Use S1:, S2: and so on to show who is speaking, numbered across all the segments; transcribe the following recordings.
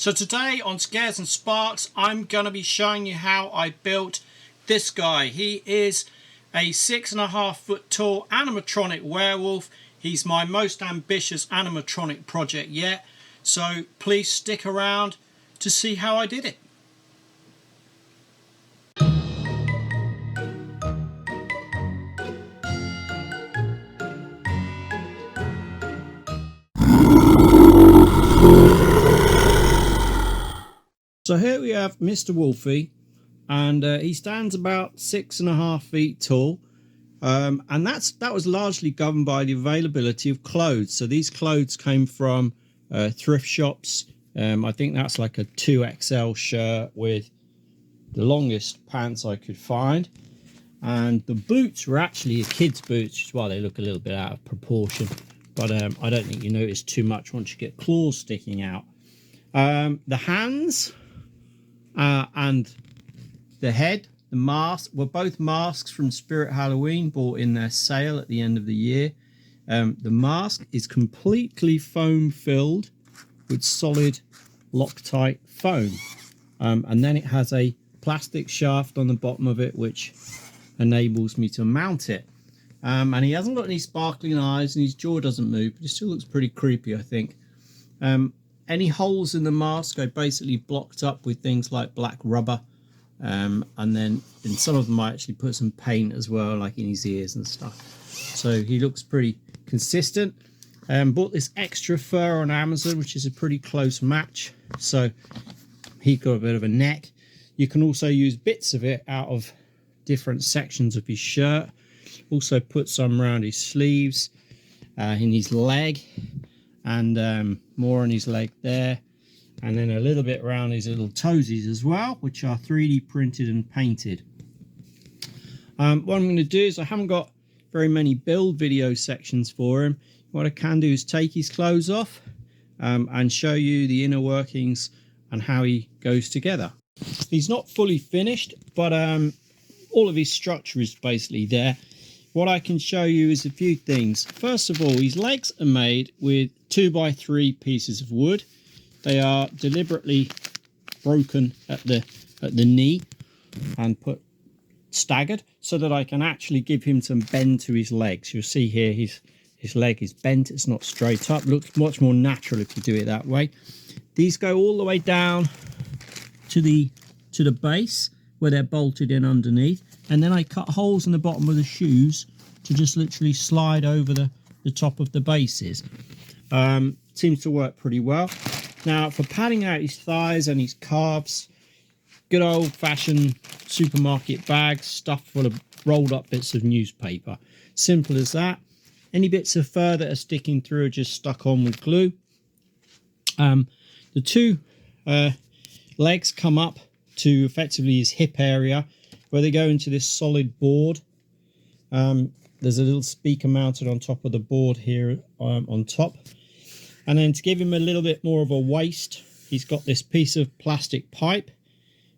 S1: So today on Scares and Sparks, I'm going to be showing you how I built this guy. He is a 6.5 foot tall animatronic werewolf. He's my most ambitious animatronic project yet. So please stick around to see how I did it. So here we have Mr. Wolfie, and he stands about 6.5 feet tall, and that was largely governed by the availability of clothes. So these clothes came from thrift shops. I think that's like a 2XL shirt with the longest pants I could find, and the boots were actually a kid's boots, which is why they look a little bit out of proportion, but I don't think you notice too much once you get claws sticking out. The hands and the head, the mask, were both masks from Spirit Halloween, bought in their sale at the end of the year. The mask is completely foam filled with solid Loctite foam, and then it has a plastic shaft on the bottom of it which enables me to mount it. And he hasn't got any sparkling eyes and his jaw doesn't move, but it still looks pretty creepy, I think. Any holes in the mask I basically blocked up with things like black rubber, and then in some of them I actually put some paint as well, like in his ears and stuff. So he looks pretty consistent. Bought this extra fur on Amazon, which is a pretty close match, so he got a bit of a neck. You can also use bits of it out of different sections of his shirt. Also put some around his sleeves, in his leg, and more on his leg there, and then a little bit around his little toesies as well, which are 3D printed and painted. What I'm going to do is, I haven't got very many build video sections for him. What I can do is take his clothes off and show you the inner workings and how he goes together. He's not fully finished, but all of his structure is basically there. What I can show you is a few things. First of all, his legs are made with 2x3 pieces of wood. They are deliberately broken at the knee and put staggered so that I can actually give him some bend to his legs. You'll see here his leg is bent, it's not straight up. Looks much more natural if you do it that way. These go all the way down to the base where they're bolted in underneath, and then I cut holes in the bottom of the shoes to just literally slide over the top of the bases. Seems to work pretty well. Now, for padding out his thighs and his calves, good old-fashioned supermarket bags stuffed full of rolled up bits of newspaper. Simple as that. Any bits of fur that are sticking through are just stuck on with glue. The two legs come up to effectively his hip area, where they go into this solid board. There's a little speaker mounted on top of the board here on top. And then to give him a little bit more of a waist, he's got this piece of plastic pipe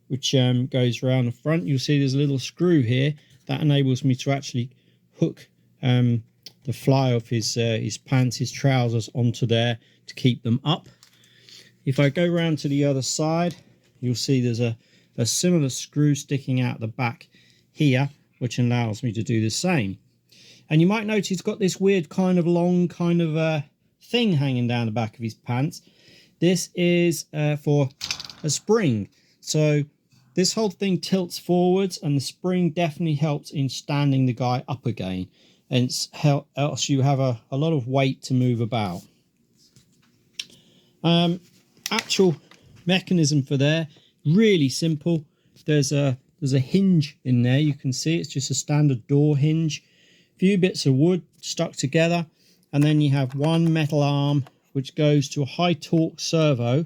S1: which goes around the front. You'll see there's a little screw here that enables me to actually hook the fly of his pants, his trousers, onto there to keep them up. If I go around to the other side, you'll see there's a similar screw sticking out the back here, which allows me to do the same. And you might notice he's got this weird kind of long kind of thing hanging down the back of his pants. This is for a spring. So this whole thing tilts forwards, and the spring definitely helps in standing the guy up again, and else you have a lot of weight to move about. Actual mechanism for there, really simple. There's a hinge in there. You can see it's just a standard door hinge. A few bits of wood stuck together, and then you have one metal arm which goes to a high torque servo,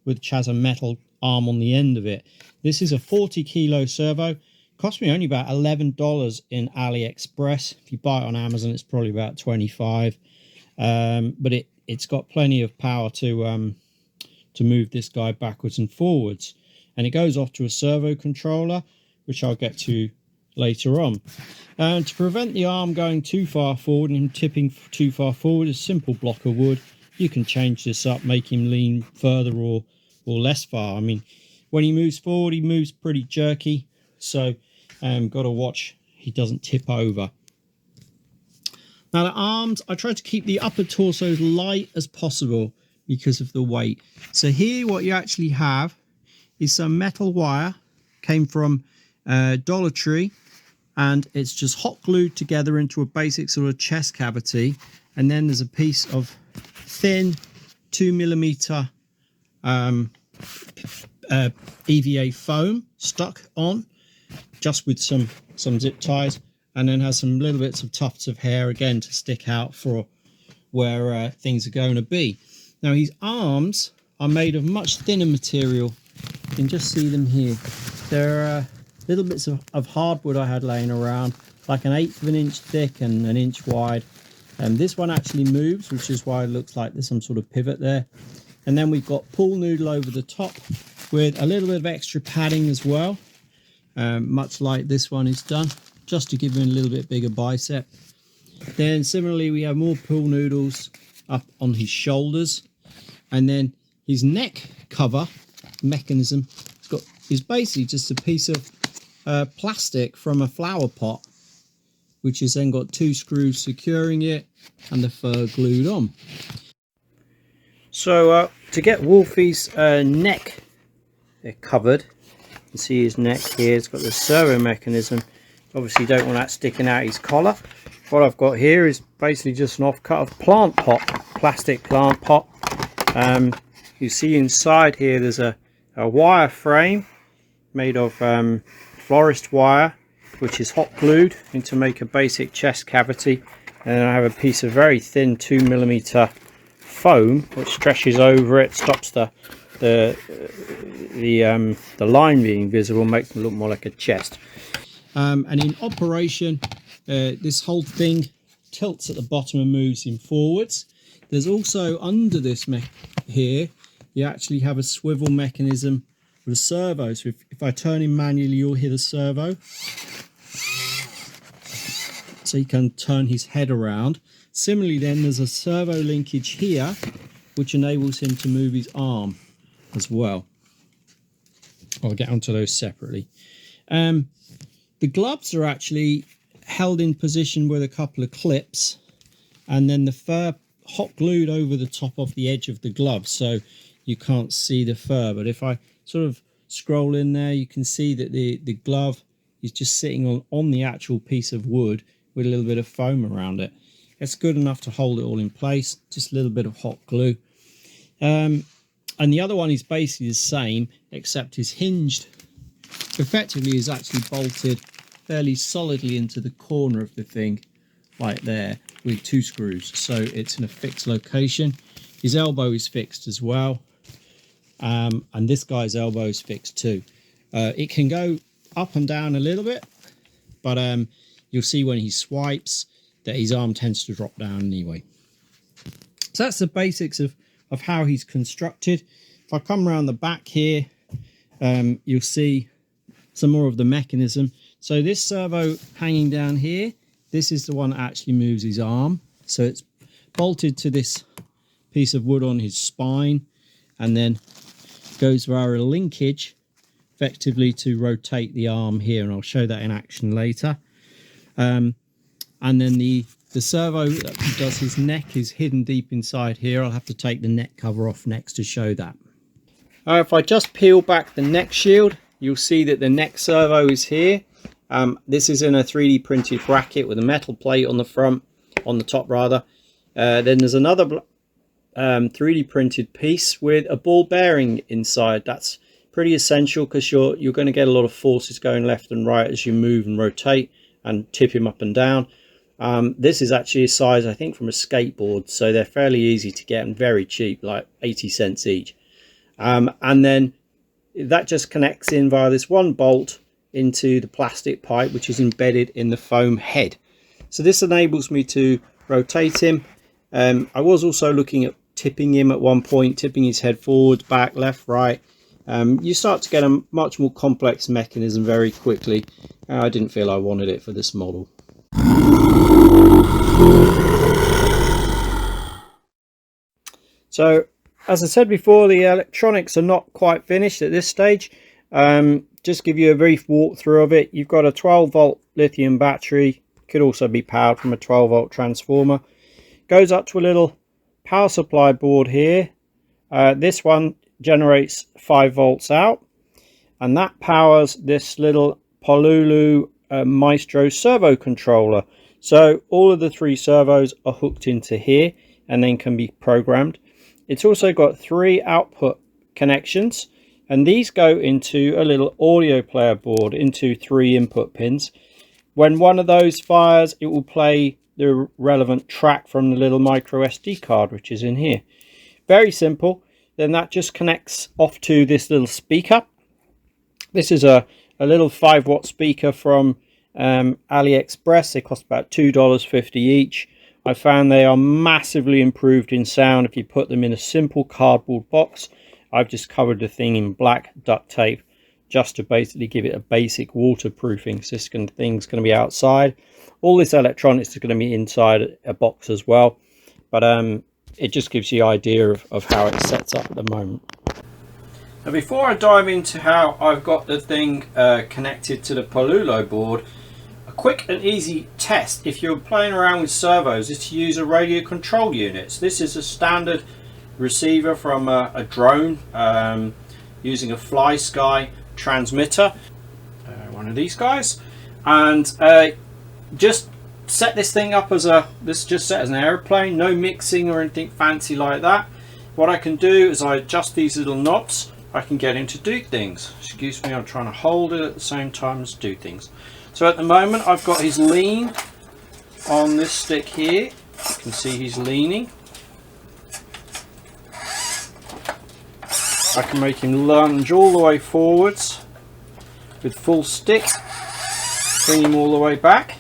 S1: which has a metal arm on the end of it. This is a 40 kilo servo. Cost me only about $11 in AliExpress. If you buy it on Amazon, it's probably about 25. But it's got plenty of power to move this guy backwards and forwards. And it goes off to a servo controller, which I'll get to later on. To prevent the arm going too far forward and him tipping too far forward, a simple block of wood. You can change this up, make him lean further or or less far. I mean, when he moves forward, he moves pretty jerky, so got to watch he doesn't tip over. Now the arms, I try to keep the upper torso as light as possible because of the weight. So here what you actually have is some metal wire, came from Dollar Tree, and it's just hot glued together into a basic sort of chest cavity, and then there's a piece of thin 2mm EVA foam stuck on, just with some zip ties, and then has some little bits of tufts of hair again to stick out for where things are going to be. Now his arms are made of much thinner material. You can just see them here. There are little bits of hardwood I had laying around, like 1/8 of an inch thick and 1 inch wide. And this one actually moves, which is why it looks like there's some sort of pivot there. And then we've got pool noodle over the top with a little bit of extra padding as well, much like this one is done, just to give him a little bit bigger bicep. Then similarly we have more pool noodles up on his shoulders, and then his neck cover mechanism is basically just a piece of plastic from a flower pot, which has then got 2 screws securing it and the fur glued on. So to get Wolfie's neck covered, you can see his neck here, it's got the servo mechanism. Obviously you don't want that sticking out his collar. What I've got here is basically just an offcut of plant pot, plastic plant pot. You see inside here there's a wire frame made of florist wire, which is hot glued to make a basic chest cavity, and then I have a piece of very thin 2mm foam which stretches over it, stops the line being visible, makes it look more like a chest. And in operation, this whole thing tilts at the bottom and moves him forwards. There's also under this here, you actually have a swivel mechanism with a servo. So if I turn him manually, you'll hear the servo. So you can turn his head around. Similarly then, there's a servo linkage here, which enables him to move his arm as well. I'll get onto those separately. The gloves are actually held in position with a couple of clips, and then the fur hot glued over the top of the edge of the glove, so you can't see the fur. But if I sort of scroll in there, you can see that the glove is just sitting on the actual piece of wood with a little bit of foam around it. It's good enough to hold it all in place, just a little bit of hot glue. And the other one is basically the same, except is hinged. Effectively is actually bolted fairly solidly into the corner of the thing, like there, with 2 screws. So it's in a fixed location. His elbow is fixed as well. And this guy's elbow is fixed too. It can go up and down a little bit, but you'll see when he swipes that his arm tends to drop down anyway. So that's the basics of how he's constructed. If I come around the back here, you'll see some more of the mechanism. So this servo hanging down here, this is the one that actually moves his arm. So it's bolted to this piece of wood on his spine, and then goes via a linkage effectively to rotate the arm here, and I'll show that in action later. And then the servo that does his neck is hidden deep inside here. I'll have to take the neck cover off next to show that. If I just peel back the neck shield, you'll see that the neck servo is here. This is in a 3D printed bracket with a metal plate on the front, on the top rather. Then there's another 3D printed piece with a ball bearing inside. That's pretty essential because you're going to get a lot of forces going left and right as you move and rotate and tip him up and down. This is actually a size, I think, from a skateboard, so they're fairly easy to get and very cheap, like 80 cents each. And then that just connects in via this one bolt into the plastic pipe, which is embedded in the foam head. So this enables me to rotate him. I was also looking at tipping him at one point, tipping his head forward, back, left, right. You start to get a much more complex mechanism very quickly. I didn't feel I wanted it for this model. So as I said before, the electronics are not quite finished at this stage. Just give you a brief walkthrough of it. You've got a 12-volt lithium battery, could also be powered from a 12-volt transformer. Goes up to a little power supply board here. This one generates 5 volts out, and that powers this little Pololu 𝗖𝗍𝗱𝗲 servo controller. So all of the 3 servos are hooked into here and then can be programmed. It's also got 3 output connections, and these go into a little audio player board into 3 input pins. When one of those fires, it will play the relevant track from the little micro SD card which is in here. Very simple. Then that just connects off to this little speaker. This is a little 5-watt speaker from AliExpress. They cost about $2.50 each. I found they are massively improved in sound if you put them in a simple cardboard box. I've just covered the thing in black duct tape just to basically give it a basic waterproofing. So this thing's going to be outside. All this electronics is going to be inside a box as well, but it just gives you an idea of how it sets up at the moment. Now, before I dive into how I've got the thing connected to the Pololu board, a quick and easy test if you're playing around with servos is to use a radio control unit. So this is a standard receiver from a drone using a 𝗖𝗍𝗱𝗲 transmitter, one of these guys, and just set this thing up as an airplane, no mixing or anything fancy like that. What I can do is I adjust these little knobs. I can get him to do things. Excuse me, I'm trying to hold it at the same time as do things. So at the moment I've got his lean on this stick here. You can see he's leaning. I can make him lunge all the way forwards with full stick, bring him all the way back,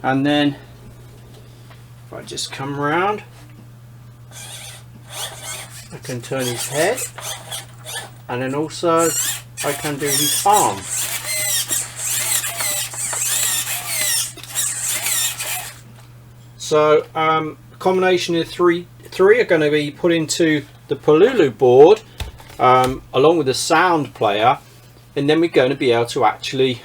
S1: and then if I just come around, I can turn his head, and then also I can do his arm. So a combination of three are going to be put into the Pololu board along with the sound player, and then we're going to be able to actually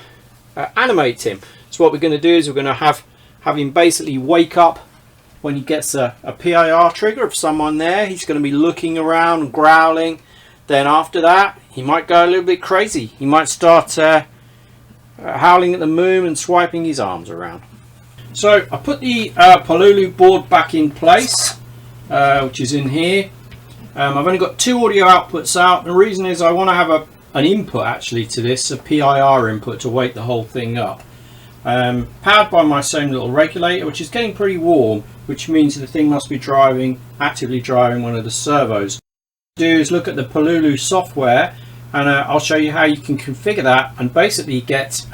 S1: animate him. So what we're going to do is we're going to have him basically wake up when he gets a PIR trigger of someone there. He's going to be looking around and growling. Then after that he might go a little bit crazy. He might start howling at the moon and swiping his arms around. So I put the Pololu board back in place, which is in here. I've only got 2 audio outputs out. The reason is I want to have an input actually to this, a PIR input to wake the whole thing up. Powered by my same little regulator, which is getting pretty warm, which means the thing must be actively driving one of the servos. What I'll do is look at the Pololu software, and I'll show you how you can configure that and basically get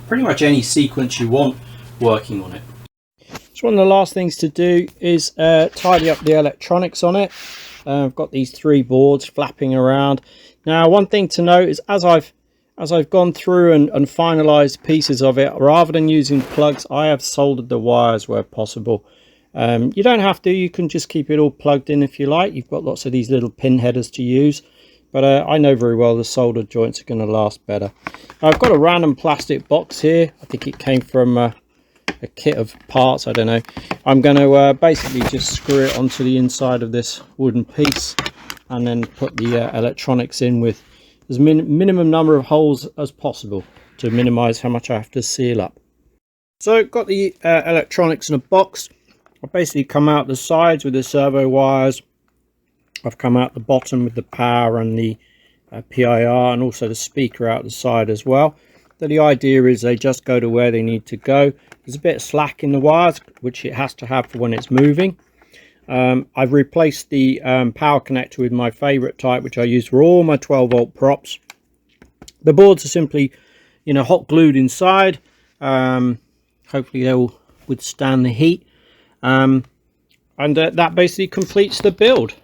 S1: pretty much any sequence you want working on it. So one of the last things to do is tidy up the electronics on it. I've got these 3 boards flapping around. Now one thing to note is as I've gone through and finalized pieces of it, rather than using plugs, I have soldered the wires where possible. You don't have to, you can just keep it all plugged in if you like. You've got lots of these little pin headers to use, but I know very well the soldered joints are going to last better. I've got a random plastic box here. I think it came from a kit of parts, I don't know. I'm going to basically just screw it onto the inside of this wooden piece and then put the electronics in with as minimum number of holes as possible to minimize how much I have to seal up. So got the electronics in a box. I've basically come out the sides with the servo wires. I've come out the bottom with the power and the PIR, and also the speaker out the side as well. So the idea is they just go to where they need to go. There's a bit of slack in the wires, which it has to have for when it's moving. I've replaced the power connector with my favorite type, which I use for all my 12-volt props. The boards are simply, hot glued inside. Hopefully they will withstand the heat. And that basically completes the build.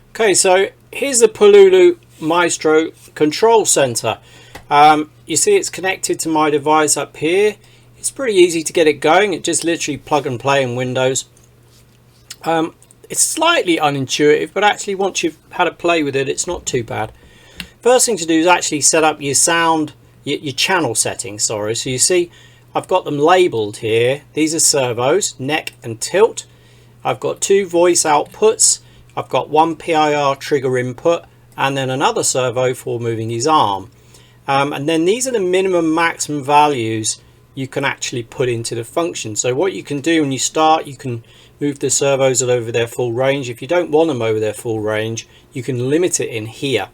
S1: Okay, so here's the Pololu 𝗖𝗍𝗱𝗲 control center. You see it's connected to my device up here. It's pretty easy to get it going. It just literally plug and play in Windows. It's slightly unintuitive, but actually once you've had a play with it, it's not too bad. First thing to do is actually set up your sound, your channel settings, sorry. So you see I've got them labeled here. These are servos, neck and tilt. I've got 2 voice outputs. I've got 1 PIR trigger input and then another servo for moving his arm. And then these are the minimum maximum values you can actually put into the function. So what you can do when you start, you can move the servos over their full range. If you don't want them over their full range, you can limit it in here.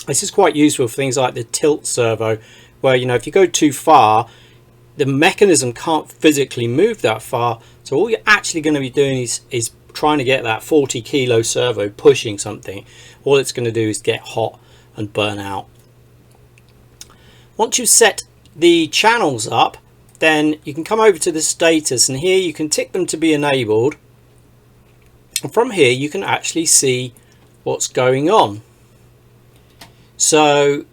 S1: This is quite useful for things like the tilt servo, where, you know, if you go too far, the mechanism can't physically move that far. So all you're actually going to be doing is trying to get that 40 kilo servo pushing something. All it's going to do is get hot and burn out. Once you've set the channels up, then you can come over to the status, and here you can tick them to be enabled. And from here you can actually see what's going on. So you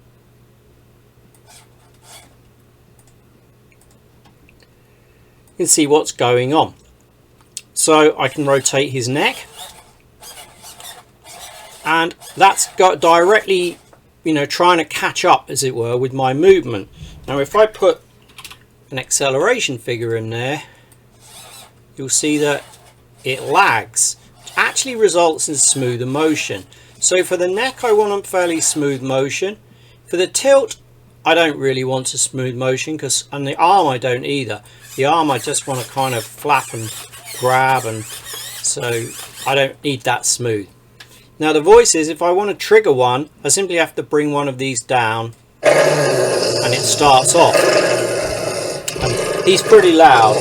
S1: can see what's going on. So I can rotate his neck, and that's got directly, you know, trying to catch up, as it were, with my movement. Now if I put an acceleration figure in there, you'll see that it lags. It actually results in smoother motion. So for the neck I want a fairly smooth motion. For the tilt I don't really want a smooth motion, and the arm I don't either. The arm I just want to kind of flap and grab, and so I don't need that smooth. Now the voices, if I want to trigger one, I simply have to bring one of these down and it starts off. And he's pretty loud.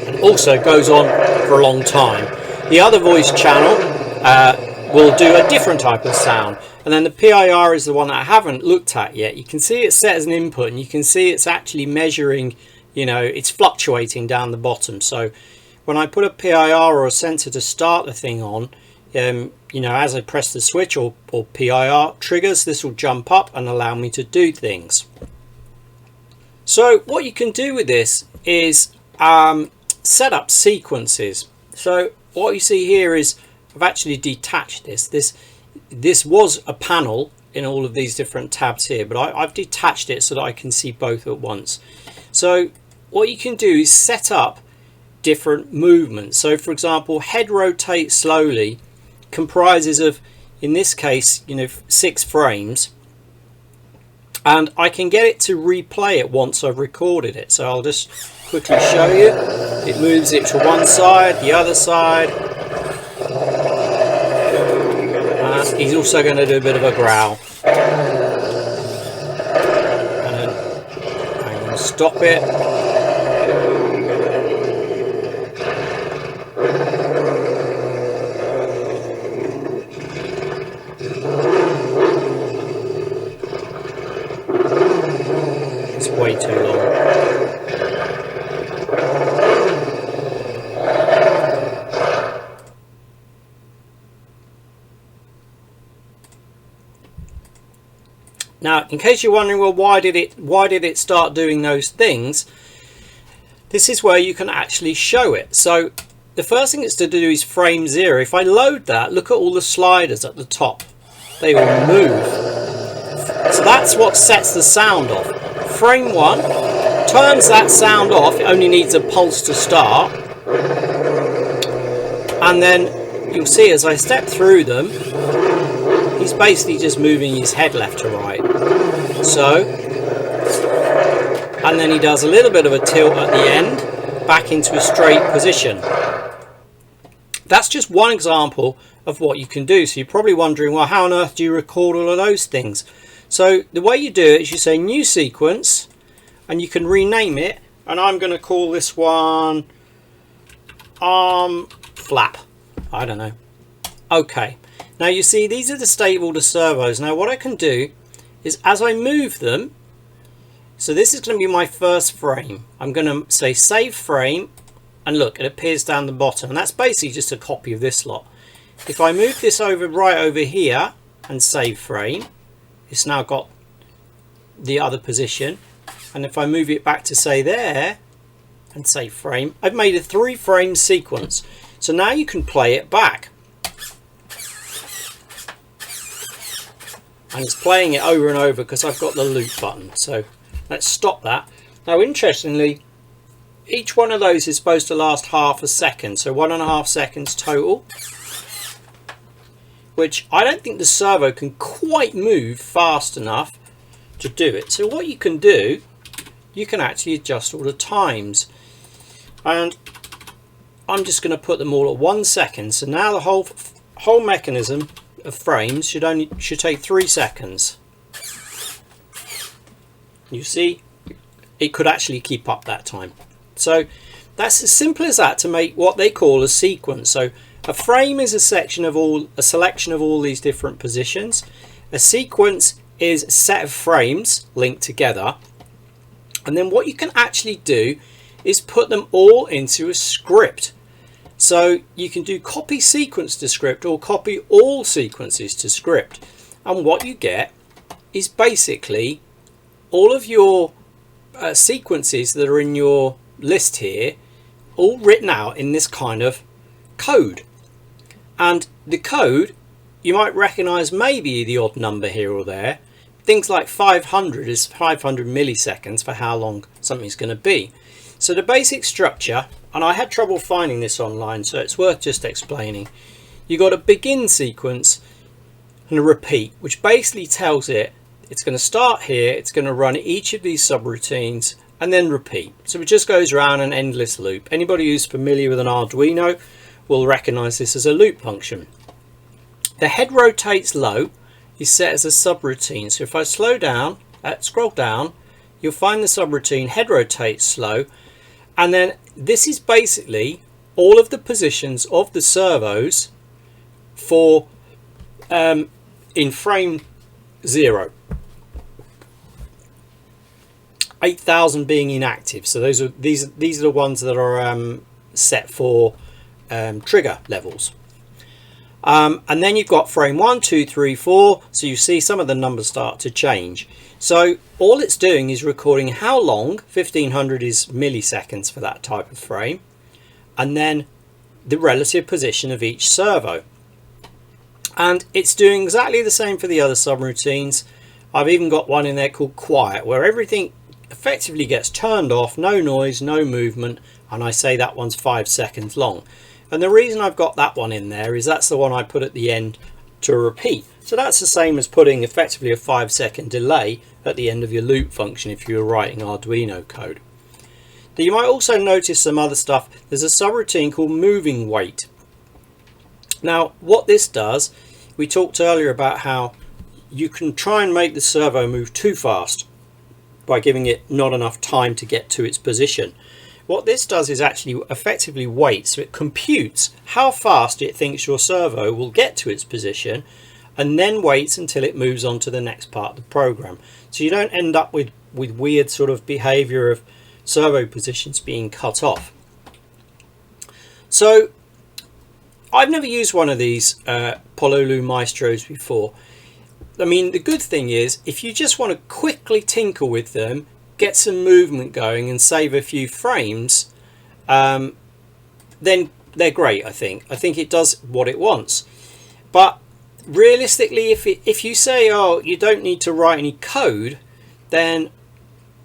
S1: And also goes on for a long time. The other voice channel will do a different type of sound. And then the PIR is the one that I haven't looked at yet. You can see it's set as an input, and you can see it's actually measuring, you know, it's fluctuating down the bottom. So when I put a PIR or a sensor to start the thing on, you know, as I press the switch or PIR triggers, this will jump up and allow me to do things. So what you can do with this is set up sequences. So what you see here is I've actually detached this. This was a panel in all of these different tabs here, but I've detached it so that I can see both at once. So what you can do is set up different movements. So for example, head rotate slowly comprises of, in this case, you know, 6 frames, and I can get it to replay it once I've recorded it. So I'll just quickly show you. It moves it to one side, the other side. He's also going to do a bit of a growl. And then I'm going to stop it. It's way too long. Now, in case you're wondering, well, why did it start doing those things? This is where you can actually show it. So the first thing it's to do is frame 0. If I load that, look at all the sliders at the top. They will move. So that's what sets the sound off. Frame 1 turns that sound off. It only needs a pulse to start. And then you'll see as I step through them, he's basically just moving his head left to right. So, and then he does a little bit of a tilt at the end, back into a straight position. That's just one example of what you can do. So you're probably wondering, well, how on earth do you record all of those things? So the way you do it is you say new sequence, and you can rename it, and I'm going to call this one arm flap. I don't know. Okay. Now you see these are the stable to servos. Now what I can do is as I move them, so this is going to be my first frame. I'm going to say save frame, and look, it appears down the bottom, and that's basically just a copy of this lot. If I move this over right over here and save frame, it's now got the other position, and if I move it back to say there and save frame, I've made a 3-frame sequence. So now you can play it back, and it's playing it over and over because I've got the loop button. So let's stop that. Now interestingly, each one of those is supposed to last half a second, so 1.5 seconds total, which I don't think the servo can quite move fast enough to do it. So what you can do, you can actually adjust all the times, and I'm just going to put them all at 1 second. So now the whole mechanism of frames should take 3 seconds. You see, it could actually keep up that time. So that's as simple as that to make what they call a sequence. So a frame is a selection of all these different positions. A sequence is a set of frames linked together, and then what you can actually do is put them all into a script. So you can do copy sequence to script or copy all sequences to script, and what you get is basically all of your sequences that are in your list here, all written out in this kind of code. And the code, you might recognize maybe the odd number here or there. Things like 500 is 500 milliseconds for how long something's going to be. So the basic structure, and I had trouble finding this online, so it's worth just explaining. You got a begin sequence and a repeat, which basically tells it it's going to start here, it's going to run each of these subroutines and then repeat. So it just goes around an endless loop. Anybody who's familiar with an Arduino will recognize this as a loop function. The head rotates low is set as a subroutine. So if I scroll down, you'll find the subroutine head rotates slow, and then this is basically all of the positions of the servos for in frame 0. 8,000 being inactive, so these are the ones that are set for trigger levels, and then you've got frame 1, 2, 3, 4. So you see some of the numbers start to change. So all it's doing is recording how long. 1500 is milliseconds for that type of frame, and then the relative position of each servo, and it's doing exactly the same for the other subroutines. I've even got one in there called quiet, where everything effectively gets turned off, no noise, no movement, and I say that one's 5 seconds long. And the reason I've got that one in there is that's the one I put at the end to repeat. So that's the same as putting effectively a 5-second delay at the end of your loop function if you were writing Arduino code. Now you might also notice some other stuff. There's a subroutine called moving weight. Now what this does, we talked earlier about how you can try and make the servo move too fast by giving it not enough time to get to its position. What this does is actually effectively wait, so it computes how fast it thinks your servo will get to its position, and then waits until it moves on to the next part of the program. So you don't end up with weird sort of behavior of servo positions being cut off. So I've never used one of these Pololu 𝗖𝗍𝗱𝗲s before. I mean, the good thing is, if you just want to quickly tinker with them, get some movement going and save a few frames, then they're great. I think it does what it wants. But realistically, if you say, oh, you don't need to write any code, then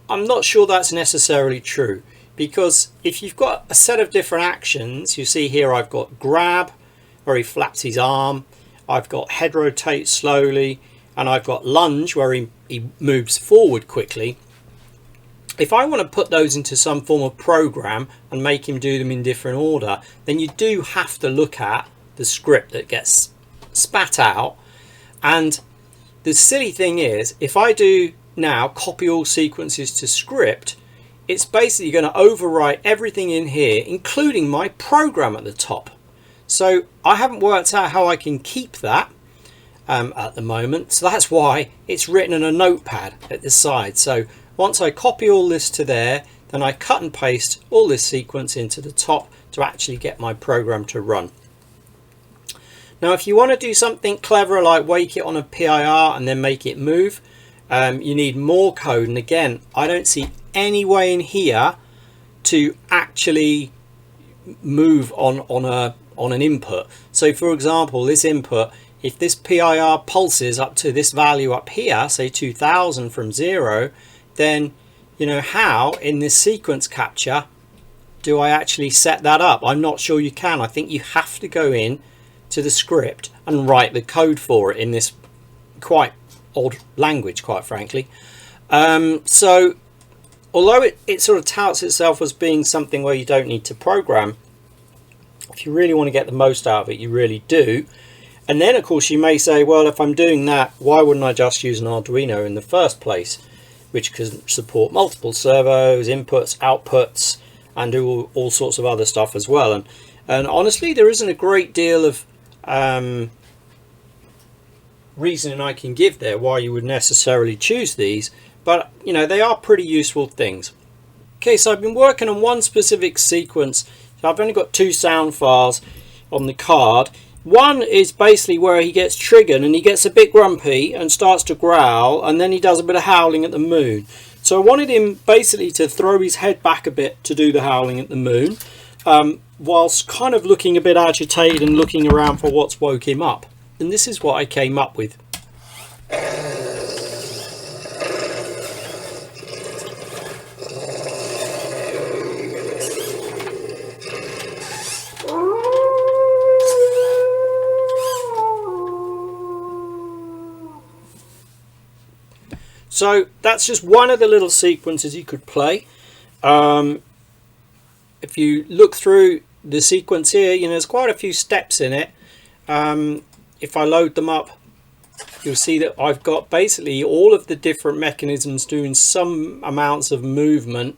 S1: I'm not sure that's necessarily true. Because if you've got a set of different actions, you see here I've got grab, where he flaps his arm, I've got head rotate slowly, and I've got lunge, where he moves forward quickly. If I want to put those into some form of program and make him do them in different order, then you do have to look at the script that gets spat out. And the silly thing is, if I do now copy all sequences to script, it's basically going to overwrite everything in here, including my program at the top. So I haven't worked out how I can keep that at the moment, so that's why it's written in a notepad at the side. So Once I copy all this to there, then I cut and paste all this sequence into the top to actually get my program to run. Now if you want to do something clever like wake it on a PIR and then make it move, you need more code, and again I don't see any way in here to actually move on an input. So for example, this input, if this PIR pulses up to this value up here, say 2000 from 0, then you know how in this sequence capture do I actually set that up? I'm not sure you can. I think you have to go in to the script and write the code for it in this quite odd language, quite frankly. So although it sort of touts itself as being something where you don't need to program, if you really want to get the most out of it, you really do. And then of course you may say, well, if I'm doing that, why wouldn't I just use an Arduino in the first place, which can support multiple servos, inputs, outputs, and do all sorts of other stuff as well. And honestly, there isn't a great deal of reasoning I can give there why you would necessarily choose these, but you know, they are pretty useful things. Okay, so I've been working on one specific sequence. So I've only got 2 sound files on the card. One is basically where he gets triggered and he gets a bit grumpy and starts to growl, and then he does a bit of howling at the moon. So I wanted him basically to throw his head back a bit to do the howling at the moon, whilst kind of looking a bit agitated and looking around for what's woke him up. And this is what I came up with. So that's just one of the little sequences you could play. If you look through the sequence here, you know, there's quite a few steps in it. If I load them up, you'll see that I've got basically all of the different mechanisms doing some amounts of movement.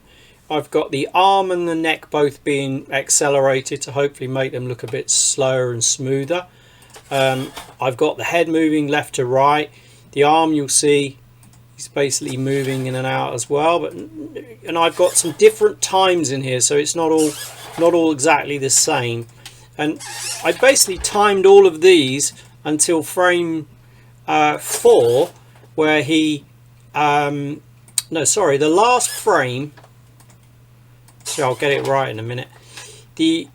S1: I've got the arm and the neck both being accelerated to hopefully make them look a bit slower and smoother. I've got the head moving left to right. The arm, you'll see, he's basically moving in and out as well, and I've got some different times in here, so it's not all exactly the same. And I basically timed all of these until frame 4, where he no, sorry, the last frame. So I'll get it right in a minute. The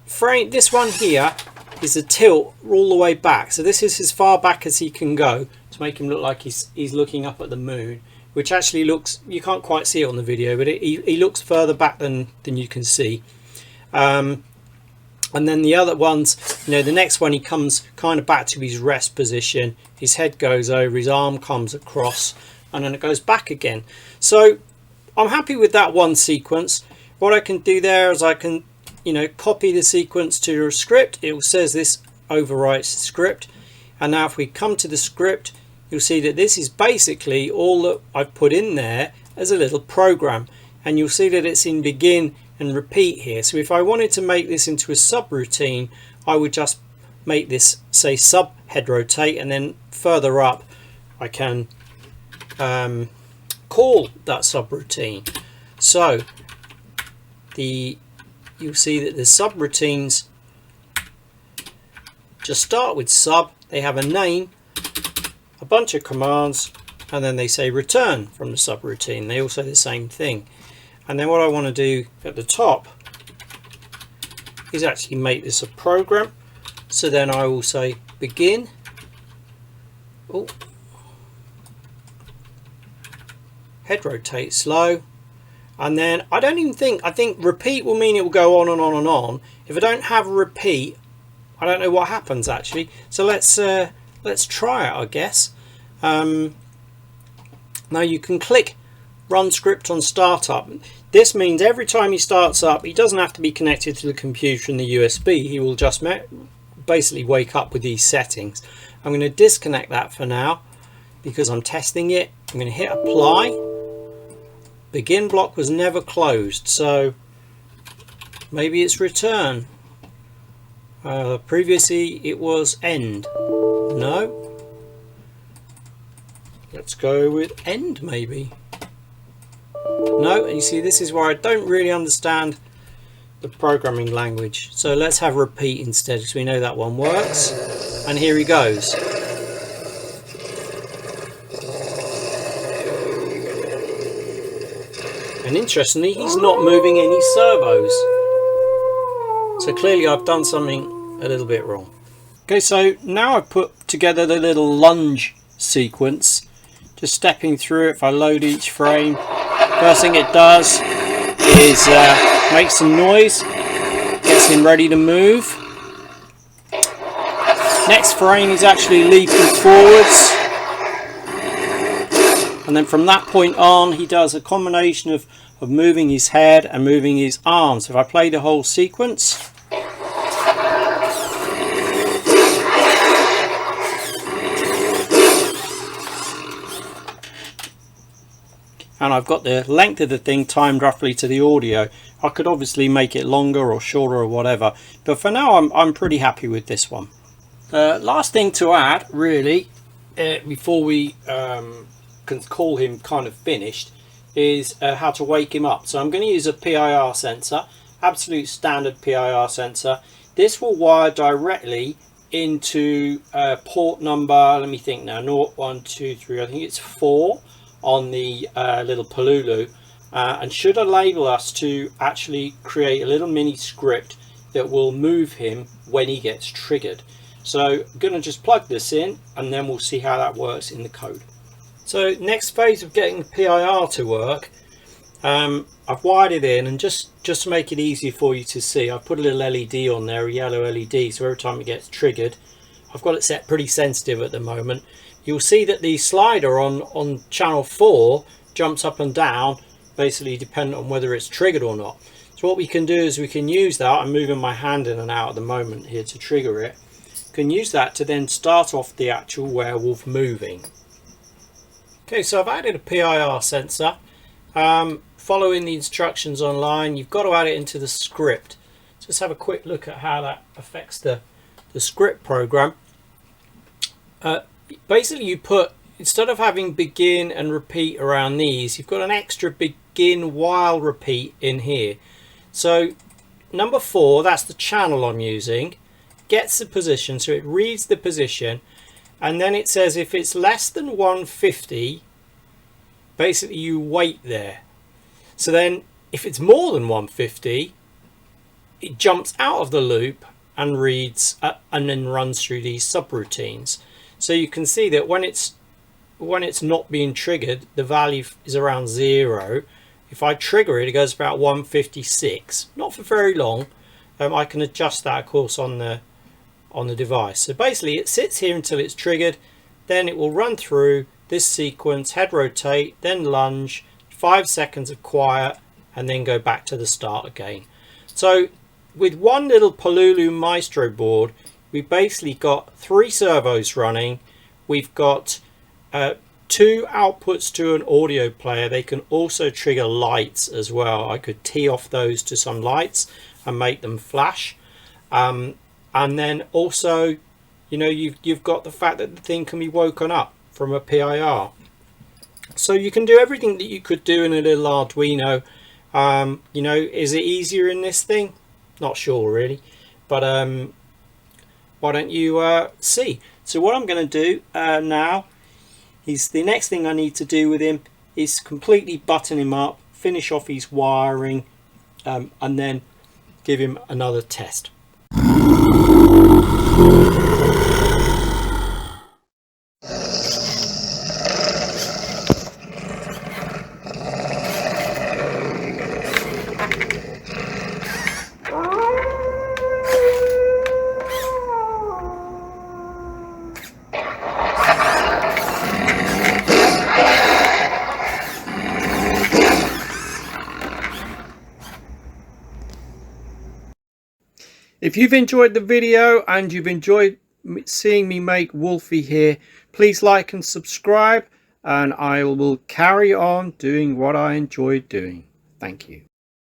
S1: frame, this one here, is a tilt all the way back, so this is as far back as he can go to make him look like he's looking up at the moon, which actually looks, you can't quite see it on the video, but he looks further back than you can see. And then the other ones, you know, the next one, he comes kind of back to his rest position, his head goes over, his arm comes across, and then it goes back again. So I'm happy with that one sequence. What I can do there is I can, you know, copy the sequence to your script. It says this overwrites the script, and now if we come to the script, you'll see that this is basically all that I've put in there as a little program, and you'll see that it's in begin and repeat here. So if I wanted to make this into a subroutine, I would just make this say sub head rotate, and then further up I can call that subroutine. So you'll see that the subroutines just start with sub, they have a name, a bunch of commands, and then they say return from the subroutine. They all say the same thing. And then what I want to do at the top is actually make this a program. So then I will say begin. Oh. Head rotate slow. And then I don't even think, I think repeat will mean it will go on and on and on. If I don't have repeat, I don't know what happens actually. So let's try it, I guess. Now you can click run script on startup. This means every time he starts up, he doesn't have to be connected to the computer and the USB. He will just basically wake up with these settings. I'm going to disconnect that for now because I'm testing it. I'm going to hit apply. Begin block was never closed, so maybe it's return. Previously it was end. No. Let's go with end maybe. note, and you see this is where I don't really understand the programming language. So let's have repeat instead, because we know that one works. And here he goes. And interestingly, he's not moving any servos. So clearly I've done something a little bit wrong. Okay, so now I've put together the little lunge sequence. Just stepping through it. If I load each frame, first thing it does is make some noise, gets him ready to move. Next frame he's actually leaping forwards, and then from that point on he does a combination of moving his head and moving his arms. If I play the whole sequence, and I've got the length of the thing timed roughly to the audio. I could obviously make it longer or shorter or whatever, but for now I'm pretty happy with this one. Last thing to add really before we can call him kind of finished is how to wake him up. So I'm going to use a PIR sensor, absolute standard PIR sensor. This will wire directly into port number, let me think now, 0, 1, 2, 3, I think it's 4 on the little Pololu, and should enable us to actually create a little mini script that will move him when he gets triggered. So I'm going to just plug this in and then we'll see how that works in the code. So next phase of getting the PIR to work, I've wired it in, and just to make it easier for you to see, I've put a little LED on there, a yellow LED, so every time it gets triggered, I've got it set pretty sensitive at the moment. You'll see that the slider on channel 4 jumps up and down, basically depending on whether it's triggered or not. So what we can do is we can use that. I'm moving my hand in and out at the moment here to trigger it. Can use that to then start off the actual werewolf moving. Okay, so I've added a PIR sensor. Following the instructions online, you've got to add it into the script. So let's have a quick look at how that affects the script program. Basically you put, instead of having begin and repeat around these, you've got an extra begin while repeat in here. So number 4, that's the channel I'm using, gets the position, so it reads the position, and then it says if it's less than 150, basically you wait there. So then if it's more than 150, it jumps out of the loop and reads and then runs through these subroutines. So you can see that when it's not being triggered, the value is around 0. If I trigger it, it goes about 156, not for very long. I can adjust that of course on the device. So basically it sits here until it's triggered, then it will run through this sequence, head rotate, then lunge, 5 seconds of quiet, and then go back to the start again. So with one little Pololu Maestro board, we've basically got 3 servos running. We've got 2 outputs to an audio player. They can also trigger lights as well. I could tee off those to some lights and make them flash. And then also, you know, you've got the fact that the thing can be woken up from a PIR. So you can do everything that you could do in a little Arduino. You know, is it easier in this thing? Not sure really, but why don't you see? So what I'm going to do now is, the next thing I need to do with him is completely button him up, finish off his wiring, and then give him another test. If you've enjoyed the video and you've enjoyed seeing me make Wolfie here, please like and subscribe, and I will carry on doing what I enjoy doing. Thank you.